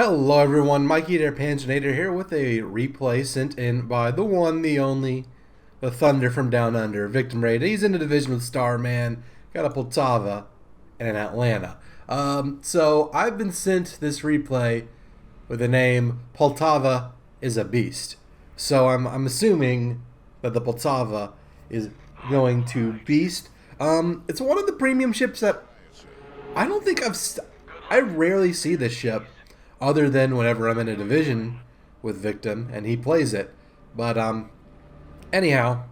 Hello everyone, Mikey there, Panzernator here with a replay sent in by the one, the only, the Thunder from Down Under, VictimRAID. He's in the division with Starman, got a Poltava, and an Atlanta. So I've been sent this replay with the name Poltava is a beast. So I'm assuming that the Poltava is going to beast. It's one of the premium ships that I don't think I rarely see this ship, other than whenever I'm in a division with Victim and he plays it. But anyhow,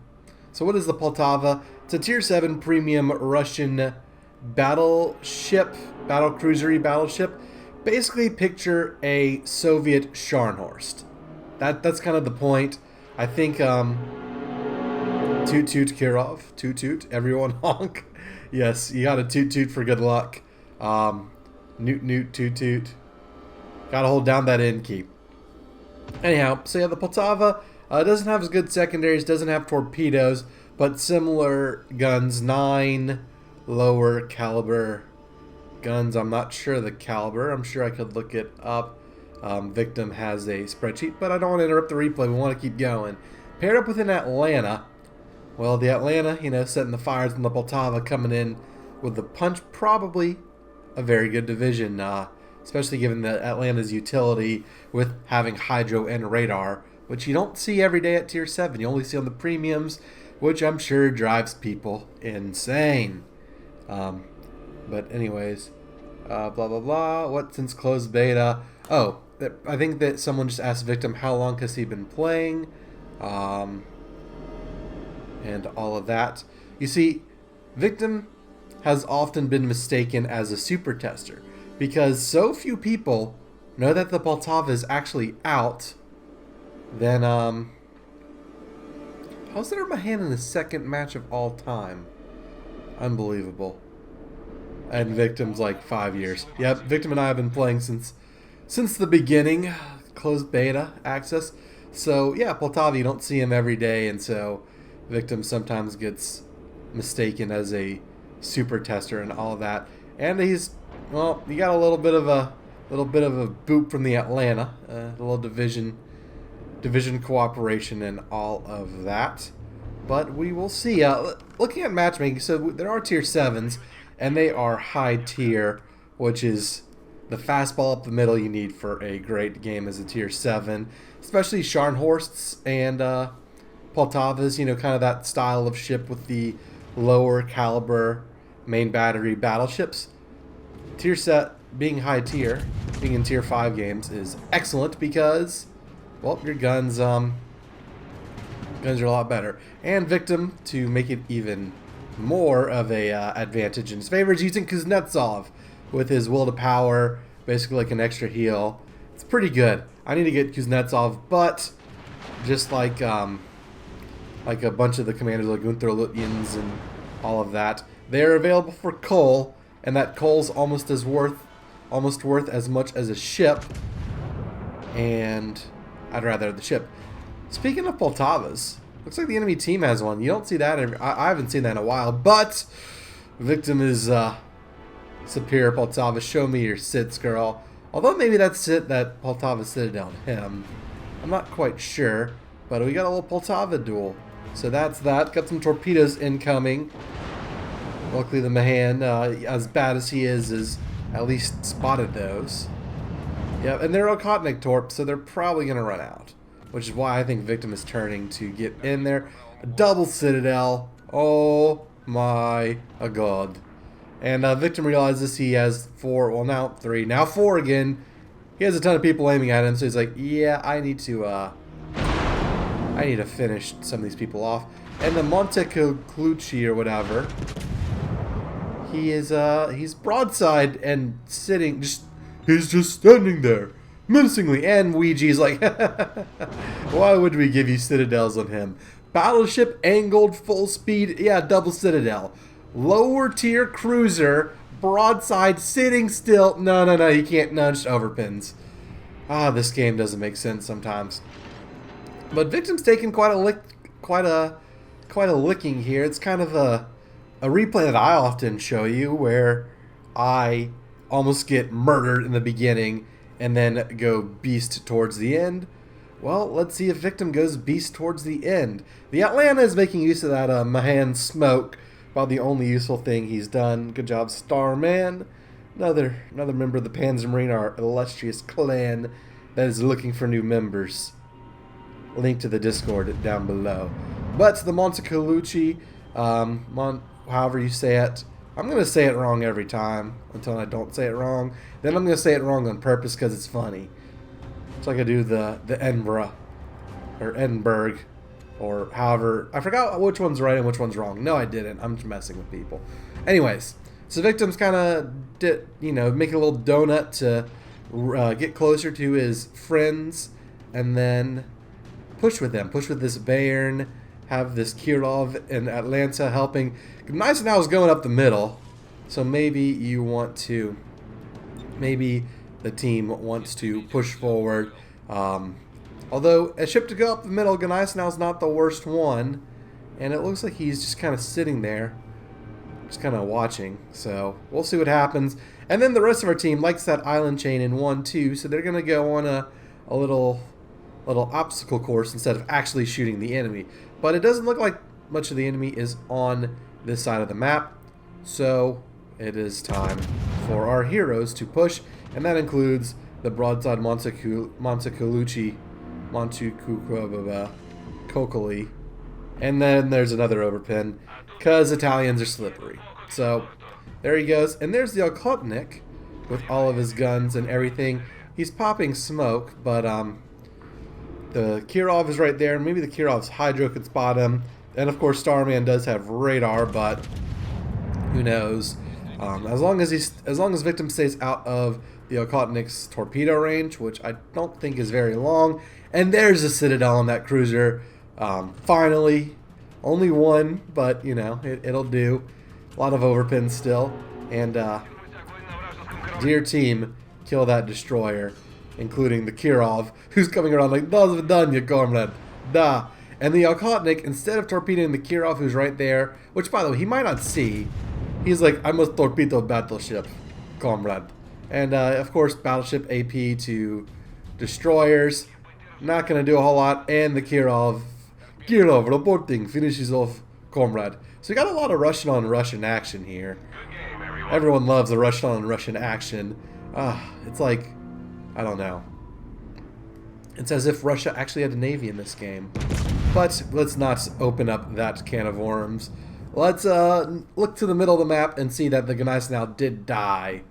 so what is the Poltava? It's a tier 7 premium Russian battleship, battlecruisery battleship. Basically picture a Soviet Scharnhorst. That's kind of the point. I think toot toot Kirov, toot toot, everyone honk. Yes, you gotta toot toot for good luck. Newt newt toot toot. Gotta hold down that end keep. Anyhow, so yeah, the Poltava doesn't have as good secondaries, doesn't have torpedoes, but similar guns, 9 lower caliber guns. I'm not sure the caliber. I'm sure I could look it up. Victim has a spreadsheet, but I don't want to interrupt the replay. We want to keep going. Paired up with an Atlanta. Well, the Atlanta, setting the fires, and the Poltava coming in with the punch. Probably a very good division. Especially given the Atlanta's utility with having hydro and radar, which you don't see every day at tier 7. You only see on the premiums, which I'm sure drives people insane. But anyways, blah blah blah. What since closed beta? Oh, I think that someone just asked Victim how long has he been playing, and all of that. You see, Victim has often been mistaken as a super tester, because so few people know that the Poltava is actually out. Then, how's there my hand in the second match of all time? Unbelievable. And Victim's like 5 years. Yep, Victim and I have been playing since the beginning, closed beta access. So yeah, Poltava, you don't see him every day, and so Victim sometimes gets mistaken as a super tester and all of that. And he's, well, you got a little bit of a boot from the Atlanta, a little division cooperation and all of that. But we will see. Looking at matchmaking, so there are tier 7s, and they are high tier, which is the fastball up the middle you need for a great game as a tier 7, especially Scharnhorsts and Poltavas. Kind of that style of ship with the lower caliber main battery battleships. Tier set being high tier, being in tier 5 games is excellent because, well, your guns are a lot better. And Victim, to make it even more of a advantage in his favor, is using Kuznetsov with his will to power, basically like an extra heal. It's pretty good. I need to get Kuznetsov, but just like a bunch of the commanders like Gunther Lutyens and all of that, they're available for coal. And that coal's almost worth as much as a ship, and I'd rather the ship. Speaking of Poltavas, looks like the enemy team has one. You don't see that. I haven't seen that in a while, but Victim is superior. Poltava, show me your sits, girl. Although maybe that's it, that Poltava Citadel him. I'm not quite sure, but we got a little Poltava duel. So that's that. Got some torpedoes incoming. Luckily the Mahan, as bad as he is at least spotted those. Yeah, and they're Okotnik torp, so they're probably going to run out. Which is why I think Victim is turning to get in there. A double Citadel. Oh my god. And Victim realizes he has 4, well now 3, now 4 again. He has a ton of people aiming at him, so he's like, yeah, I need to finish some of these people off. And the Monteclucci or whatever, he is he's broadside and sitting, he's just standing there menacingly, and Ouija's like, why would we give you citadels on him? Battleship angled full speed, yeah, double Citadel, lower tier cruiser, broadside, sitting still. No, you can't nudge overpins. This game doesn't make sense sometimes. But Victim's taking quite a licking here. It's kind of a replay that I often show you where I almost get murdered in the beginning and then go beast towards the end. Well, let's see if Victim goes beast towards the end. The Atlanta is making use of that Mahan smoke, about the only useful thing he's done. Good job, Starman. Another member of the Panzermarine, our illustrious clan that is looking for new members. Link to the Discord down below. But the Montecolucci, however you say it, I'm going to say it wrong every time until I don't say it wrong. Then I'm going to say it wrong on purpose because it's funny. It's like I do the Edinburgh, or Edinburgh, or however. I forgot which one's right and which one's wrong. No, I didn't. I'm just messing with people. Anyways, so Victim's kind of, making a little donut to get closer to his friends, and then push with them. Push with this Bayern, have this Kirov and Atlanta helping. Nice now is going up the middle, so maybe you want to, maybe the team wants to push forward. Although a ship to go up the middle, Gneisenau is not the worst one, and it looks like he's just kind of sitting there, just kind of watching. So we'll see what happens. And then the rest of our team likes that island chain in 1-2, so they're going to go on a little obstacle course instead of actually shooting the enemy. But it doesn't look like much of the enemy is on this side of the map, so it is time for our heroes to push, and that includes the broadside Montecolucci, Coccoli, and then there's another overpin, because Italians are slippery. So there he goes, and there's the Okhotnik with all of his guns and everything. He's popping smoke, but the Kirov is right there. Maybe the Kirov's Hydro could spot him. And of course Starman does have radar, but who knows? As long as Victim stays out of the Okhotnik's torpedo range, which I don't think is very long. And there's a Citadel on that cruiser. Finally, only one, but it'll do. A lot of overpins still, and dear team, kill that destroyer, including the Kirov, who's coming around like, "Das vidanya, comrade, da." And the Okhotnik, instead of torpedoing the Kirov, who's right there, which by the way he might not see, he's like, "I must torpedo Battleship, comrade." And of course, Battleship AP to destroyers, not gonna do a whole lot. And the Kirov reporting, finishes off comrade. So we got a lot of Russian on Russian action here. Everyone loves the Russian on Russian action. It's like, I don't know. It's as if Russia actually had a navy in this game. But let's not open up that can of worms. Let's look to the middle of the map and see that the Gneisenau did die,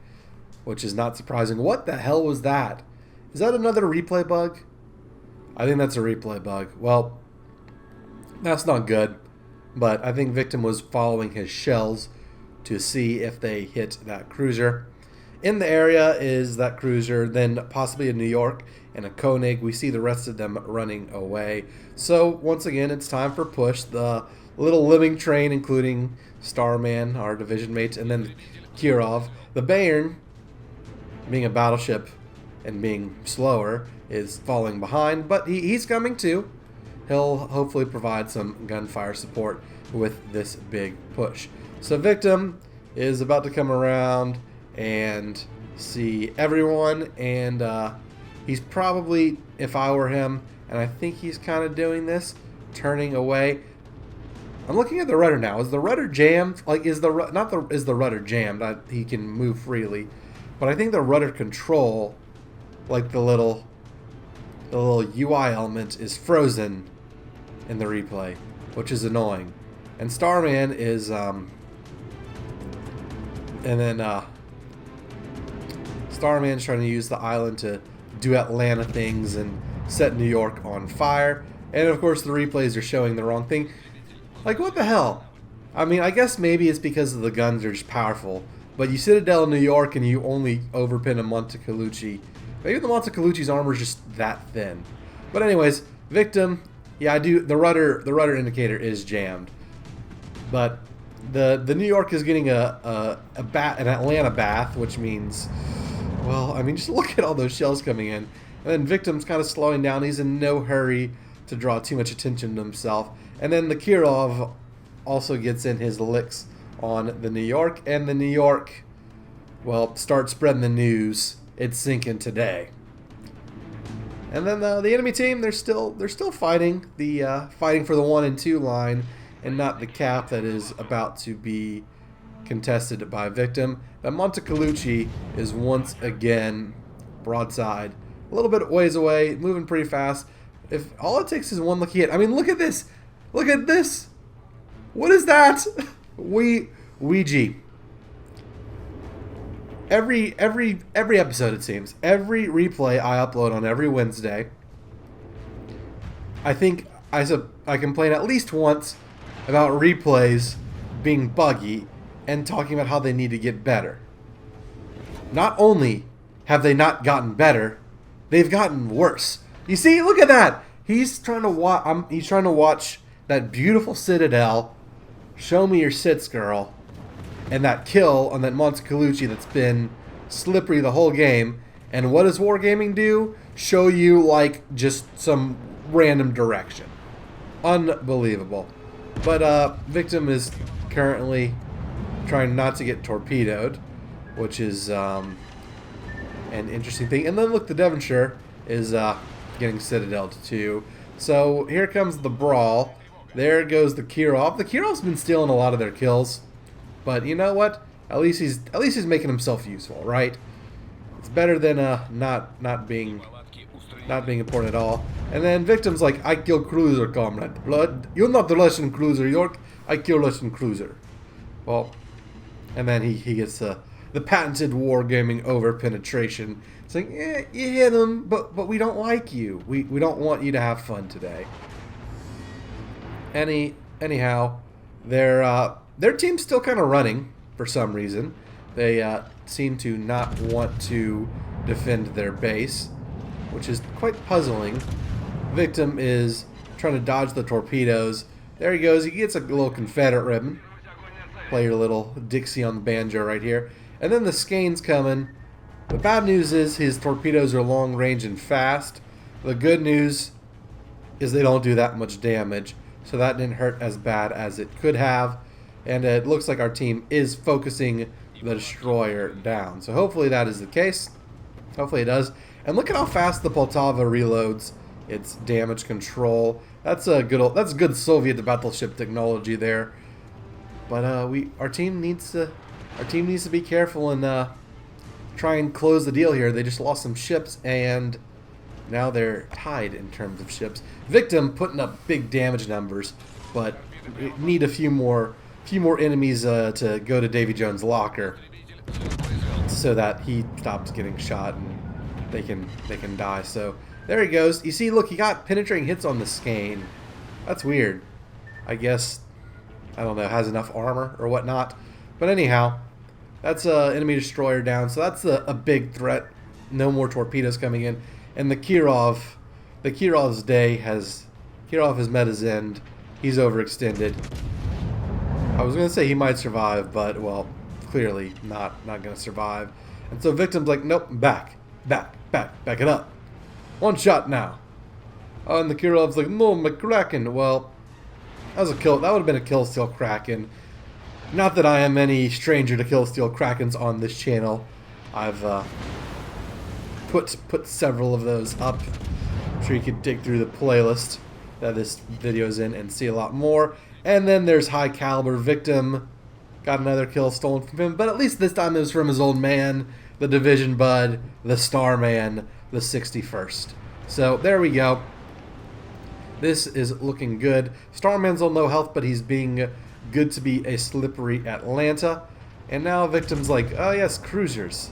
which is not surprising. What the hell was that? Is that another replay bug? I think that's a replay bug. Well, that's not good. But I think Victim was following his shells to see if they hit that cruiser. In the area is that cruiser, then possibly a New York and a Koenig. We see the rest of them running away. So once again, it's time for push. The little living train, including Starman, our division mates, and then Kirov. The Bayern, being a battleship and being slower, is falling behind, but he's coming too. He'll hopefully provide some gunfire support with this big push. So Victim is about to come around and see everyone, and he's probably, if I were him, and I think he's kind of doing this, turning away. I'm looking at the rudder now. Is the rudder jammed? Like, is the rudder jammed? He can move freely, but I think the rudder control, like the little UI element, is frozen in the replay, which is annoying. And Starman is Starman's trying to use the island to do Atlanta things and set New York on fire. And of course the replays are showing the wrong thing. Like, what the hell? I mean, I guess maybe it's because of the guns are just powerful, but you Citadel in New York and you only overpin a Montecolucci. Maybe the Montecolucci's armor is just that thin. But anyways, Victim, yeah, I do. The rudder indicator is jammed, but the New York is getting an Atlanta bath, which means, well, I mean, just look at all those shells coming in, and then Victim's kind of slowing down. He's in no hurry to draw too much attention to himself, and then the Kirov also gets in his licks on the New York, and the New York, well, starts spreading the news. It's sinking today. And then the enemy team, they're still fighting fighting for the 1 and 2 line, and not the cap that is about to be contested by Victim. But Montecolucci is once again broadside, a little bit ways away, moving pretty fast. If all it takes is one lucky hit, I mean, look at this, look at this. What is that? Ouija. Every episode, it seems, every replay I upload on every Wednesday, I think I complain at least once about replays being buggy and talking about how they need to get better. Not only have they not gotten better, they've gotten worse. You see, look at that. He's trying to watch that beautiful Citadel. Show me your sits, girl. And that kill on that Montecolucci that's been slippery the whole game. And what does Wargaming do? Show you, like, just some random direction. Unbelievable. But Victim is currently trying not to get torpedoed, which is an interesting thing. And then look, the Devonshire is getting Citadel'd too. So here comes the brawl. There goes the Kirov. The Kirov's been stealing a lot of their kills. But you know what? At least he's making himself useful, right? It's better than not being important at all. And then Victim's like, I kill cruiser, comrade. Blood, you're not the Russian cruiser, York. I kill Russian cruiser. Well, and then he gets the patented Wargaming over penetration. It's like, yeah, you hit him, but we don't like you. We don't want you to have fun today. Anyhow, their team's still kind of running for some reason. They seem to not want to defend their base, which is quite puzzling. Victim is trying to dodge the torpedoes. There he goes. He gets a little Confederate ribbon. Play your little Dixie on the banjo right here. And then the Skane's coming. The bad news is his torpedoes are long range and fast. The good news is they don't do that much damage. So that didn't hurt as bad as it could have. And it looks like our team is focusing the destroyer down. So hopefully that is the case. Hopefully it does. And look at how fast the Poltava reloads its damage control. That's good Soviet battleship technology there. But our team needs to be careful and try and close the deal here. They just lost some ships and now they're tied in terms of ships. Victim putting up big damage numbers, but we need a few more enemies to go to Davy Jones' locker so that he stops getting shot and they can die. So there he goes. You see, look, he got penetrating hits on the Skane. That's weird. I guess, I don't know, has enough armor or whatnot. But anyhow, that's an enemy destroyer down. So that's a big threat. No more torpedoes coming in. And the Kirov's Kirov has met his end. He's overextended. I was going to say he might survive, but, well, clearly not going to survive. And so Victim's like, nope, back it up. One shot now. Oh, and the Kirov's like, no, McCracken. Well, that was a kill. That would have been a kill steal Kraken. Not that I am any stranger to kill steal Krakens on this channel. I've put several of those up. I'm sure you could dig through the playlist that this video's in and see a lot more. And then there's high caliber Victim. Got another kill stolen from him, but at least this time it was from his old man, the Division Bud, the Starman, the 61st. So there we go. This is looking good. Starman's on low health, but he's being good to be a slippery Atlanta. And now Victim's like, oh yes, cruisers.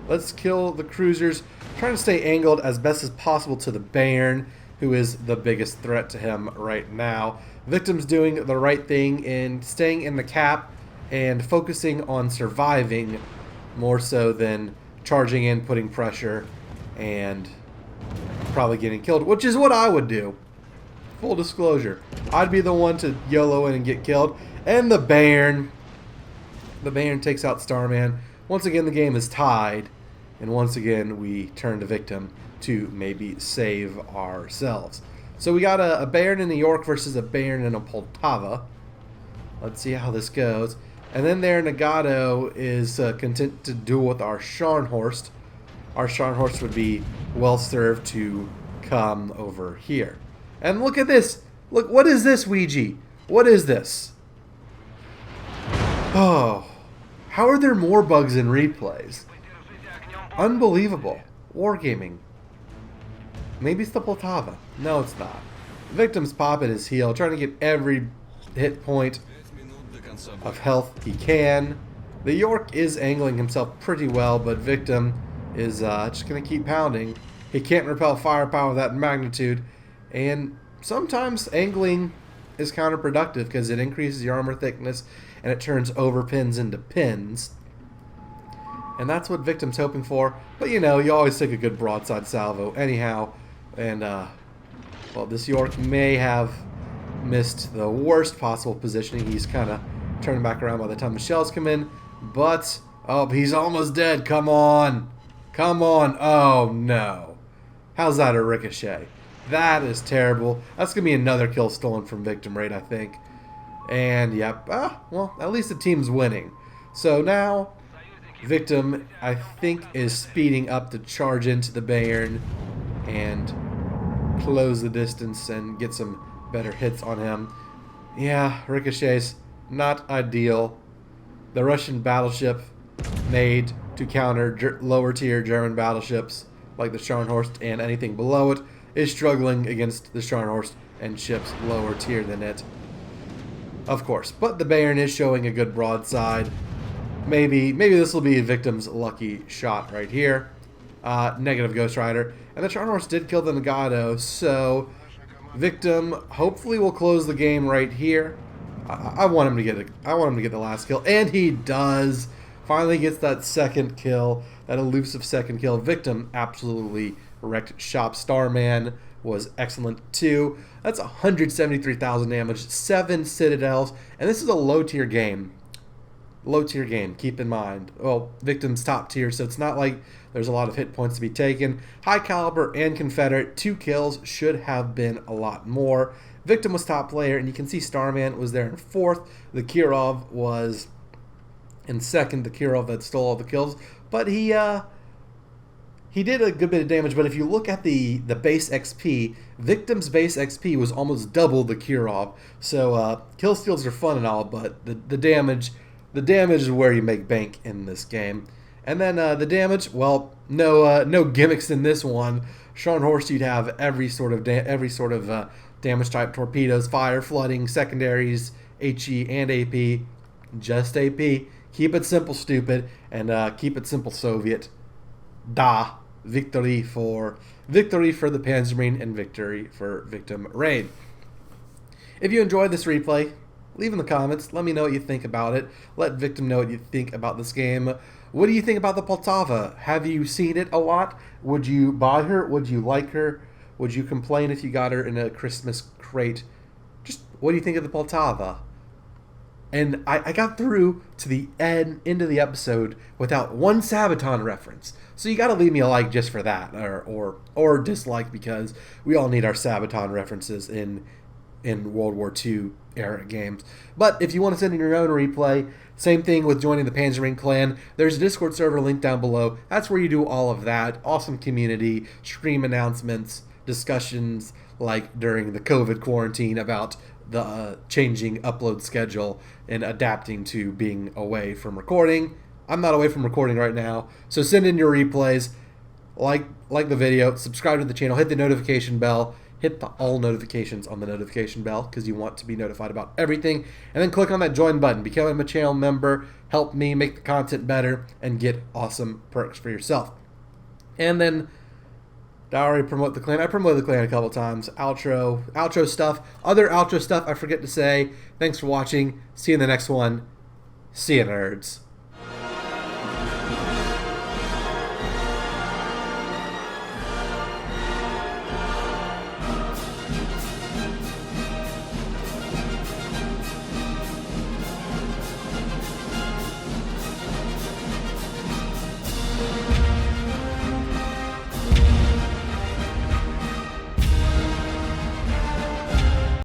Let's kill the cruisers. Trying to stay angled as best as possible to the Bayern, who is the biggest threat to him right now. Victim's doing the right thing in staying in the cap and focusing on surviving more so than charging in, putting pressure, and probably getting killed, which is what I would do. Full disclosure. I'd be the one to YOLO in and get killed. And the Bayern takes out Starman. Once again, the game is tied. And once again, we turn to Victim to maybe save ourselves. So we got a Bayern in New York versus a Bayern in a Poltava. Let's see how this goes. And then there, Nagato is content to duel with our Scharnhorst. Our Scharnhorst would be well served to come over here. And look at this. Look, what is this, Ouija? What is this? Oh, how are there more bugs in replays? Unbelievable. Wargaming. Maybe it's the Poltava. No, it's not. Victim's popping his heel, trying to get every hit point of health he can. The York is angling himself pretty well, but Victim is just going to keep pounding. He can't repel firepower of that magnitude, and sometimes angling is counterproductive because it increases your armor thickness and it turns over pins into pins. And that's what Victim's hoping for. But you know, you always take a good broadside salvo anyhow. And, well, this York may have missed the worst possible positioning. He's kind of turning back around by the time the shells come in. But, oh, he's almost dead. Come on. Come on. Oh, no. How's that a ricochet? That is terrible. That's going to be another kill stolen from VictimRAID, I think. And, yep. Well, at least the team's winning. So now, Victim, I think, is speeding up to charge into the Bayern and close the distance and get some better hits on him. Yeah, ricochets, not ideal. The Russian battleship made to counter lower tier German battleships like the Scharnhorst and anything below it is struggling against the Scharnhorst and ships lower tier than it. Of course, but the Bayern is showing a good broadside. Maybe this will be Victim's lucky shot right here. Negative Ghost Rider. And the Scharnhorst did kill the Nagato, so Victim hopefully will close the game right here. I want him to get the last kill, and he does. Finally gets that second kill, that elusive second kill. Victim absolutely wrecked shop. Starman was excellent too. That's 173,000 damage, 7 citadels, and this is a low tier game. Low tier game, keep in mind. Well, Victim's top tier, so it's not like there's a lot of hit points to be taken. High caliber and Confederate, 2 kills, should have been a lot more. Victim was top player, and you can see Starman was there in 4th. The Kirov was in 2nd, the Kirov that stole all the kills. But he did a good bit of damage, but if you look at the base XP, Victim's base XP was almost double the Kirov. So kill steals are fun and all, but the damage is where you make bank in this game. And then the damage, well, no gimmicks in this one. Scharnhorst, you'd have every sort of damage type: torpedoes, fire, flooding, secondaries, HE and AP. Just AP. Keep it simple, stupid, and keep it simple, Soviet. Da. Victory for the Panzermarine and victory for VictimRAID. If you enjoyed this replay, leave in the comments. Let me know what you think about it. Let Victim know what you think about this game. What do you think about the Poltava? Have you seen it a lot? Would you buy her? Would you like her? Would you complain if you got her in a Christmas crate? Just what do you think of the Poltava? And I got through to the end of the episode without one Sabaton reference. So you got to leave me a like just for that, or dislike, because we all need our Sabaton references in World War II era games. But if you want to send in your own replay, same thing with joining the Panzernator clan. There's a Discord server link down below. That's where you do all of that. Awesome community, stream announcements, discussions like during the COVID quarantine about the changing upload schedule and adapting to being away from recording. I'm not away from recording right now, so send in your replays, like the video, subscribe to the channel, hit the notification bell, hit the all notifications on the notification bell because you want to be notified about everything, and then click on that join button. Become a channel member, help me make the content better, and get awesome perks for yourself. And then I already promote the clan. I promoted the clan a couple times. Outro stuff, other outro stuff I forget to say. Thanks for watching. See you in the next one. See ya, nerds.